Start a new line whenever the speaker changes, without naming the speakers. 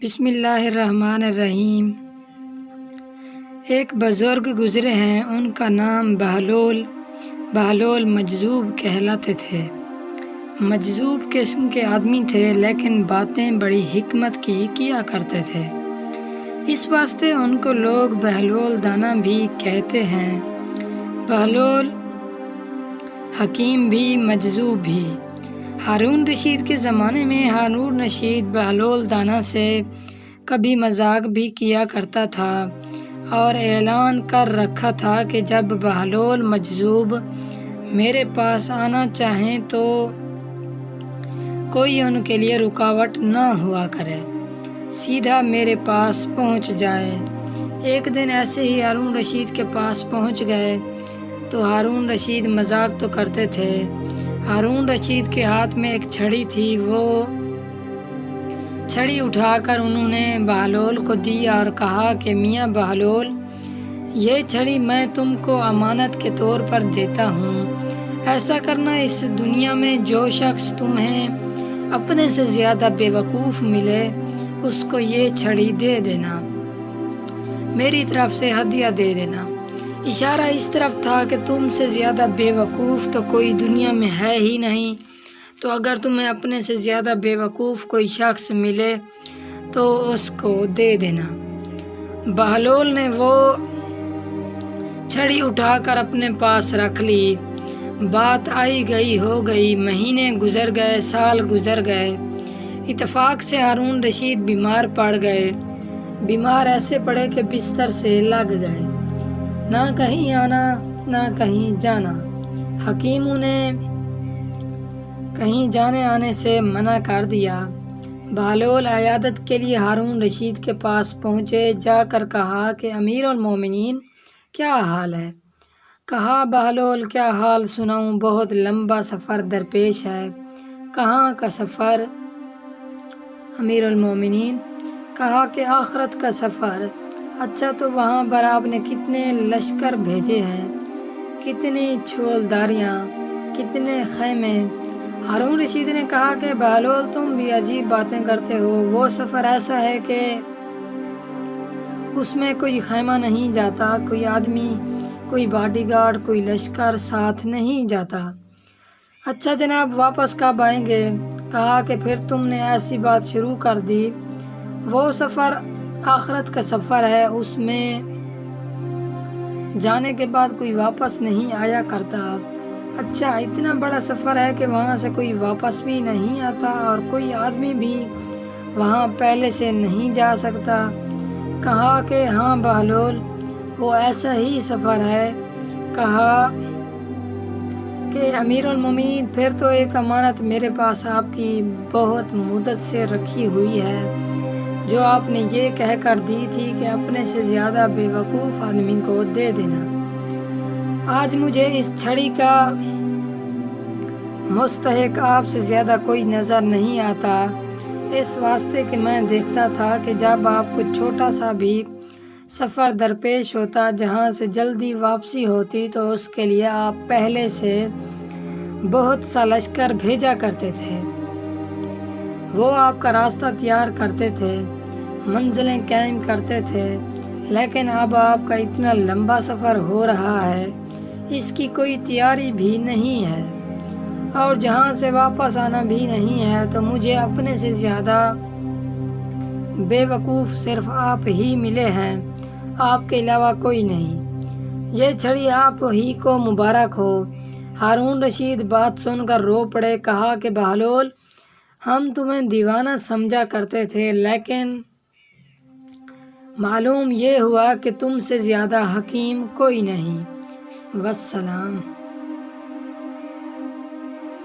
بسم اللہ الرحمن الرحیم۔ ایک بزرگ گزرے ہیں، ان کا نام بہلول مجذوب کہلاتے تھے۔ مجذوب قسم کے آدمی تھے، لیکن باتیں بڑی حکمت کی کیا کرتے تھے، اس واسطے ان کو لوگ بہلول دانا بھی کہتے ہیں۔ بہلول حکیم بھی، مجذوب بھی۔ ہارون رشید کے زمانے میں ہارون رشید بہلول دانا سے کبھی مذاق بھی کیا کرتا تھا اور اعلان کر رکھا تھا کہ جب بہلول مجذوب میرے پاس آنا چاہیں تو کوئی ان کے لیے رکاوٹ نہ ہوا کرے، سیدھا میرے پاس پہنچ جائے۔ ایک دن ایسے ہی ہارون رشید کے پاس پہنچ گئے تو ہارون رشید مذاق تو کرتے تھے۔ ہارون رشید کے ہاتھ میں ایک چھڑی تھی، وہ چھڑی اٹھا کر انہوں نے بہلول کو دی اور کہا کہ میاں بہلول، یہ چھڑی میں تم کو امانت کے طور پر دیتا ہوں۔ ایسا کرنا، اس دنیا میں جو شخص تمہیں اپنے سے زیادہ بے وقوف ملے اس کو یہ چھڑی دے دینا، میری طرف سے ہدیہ دے دینا۔ اشارہ اس طرف تھا کہ تم سے زیادہ بے وقوف تو کوئی دنیا میں ہے ہی نہیں، تو اگر تمہیں اپنے سے زیادہ بے وقوف کوئی شخص ملے تو اس کو دے دینا۔ بہلول نے وہ چھڑی اٹھا کر اپنے پاس رکھ لی۔ بات آئی گئی ہو گئی، مہینے گزر گئے، سال گزر گئے۔ اتفاق سے ہارون رشید بیمار پڑ گئے۔ بیمار ایسے پڑے کہ بستر سے لگ گئے، نہ کہیں آنا نہ کہیں جانا۔ حکیموں نے کہیں جانے آنے سے منع کر دیا۔ بہلول عیادت کے لیے ہارون رشید کے پاس پہنچے، جا کر کہا کہ امیر المومنین کیا حال ہے؟ کہا بہلول، کیا حال سناؤں، بہت لمبا سفر درپیش ہے۔ کہاں کا سفر؟ امیر المومنین کہا کہ آخرت کا سفر۔ اچھا، تو وہاں پر آپ نے کتنے لشکر بھیجے ہیں، کتنی چھولداریاں، کتنے خیمے؟ ہارون رشید نے کہا کہ بہلول، تم بھی عجیب باتیں کرتے ہو۔ وہ سفر ایسا ہے کہ اس میں کوئی خیمہ نہیں جاتا، کوئی آدمی، کوئی باڈی گارڈ، کوئی لشکر ساتھ نہیں جاتا۔ اچھا جناب، واپس کب آئیں گے؟ کہا کہ پھر تم نے ایسی بات شروع کر دی۔ وہ سفر آخرت کا سفر ہے، اس میں جانے کے بعد کوئی واپس نہیں آیا کرتا۔ اچھا، اتنا بڑا سفر ہے کہ وہاں سے کوئی واپس بھی نہیں آتا اور کوئی آدمی بھی وہاں پہلے سے نہیں جا سکتا؟ کہا کہ ہاں بہلول، وہ ایسا ہی سفر ہے۔ کہا کہ امیر المومنین، پھر تو ایک امانت میرے پاس آپ کی بہت مدت سے رکھی ہوئی ہے، جو آپ نے یہ کہہ کر دی تھی کہ اپنے سے زیادہ بے وقوف آدمی کو دے دینا۔ آج مجھے اس چھڑی کا مستحق آپ سے زیادہ کوئی نظر نہیں آتا، اس واسطے کہ میں دیکھتا تھا کہ جب آپ کو چھوٹا سا بھی سفر درپیش ہوتا جہاں سے جلدی واپسی ہوتی تو اس کے لیے آپ پہلے سے بہت سا لشکر بھیجا کرتے تھے، وہ آپ کا راستہ تیار کرتے تھے، منزلیں قائم کرتے تھے۔ لیکن اب آپ کا اتنا لمبا سفر ہو رہا ہے، اس کی کوئی تیاری بھی نہیں ہے اور جہاں سے واپس آنا بھی نہیں ہے، تو مجھے اپنے سے زیادہ بے وقوف صرف آپ ہی ملے ہیں، آپ کے علاوہ کوئی نہیں۔ یہ چھڑی آپ ہی کو مبارک ہو۔ ہارون رشید بات سن کر رو پڑے۔ کہا کہ بہلول، ہم تمہیں دیوانہ سمجھا کرتے تھے، لیکن معلوم یہ ہوا کہ تم سے زیادہ حکیم کوئی نہیں۔ والسلام۔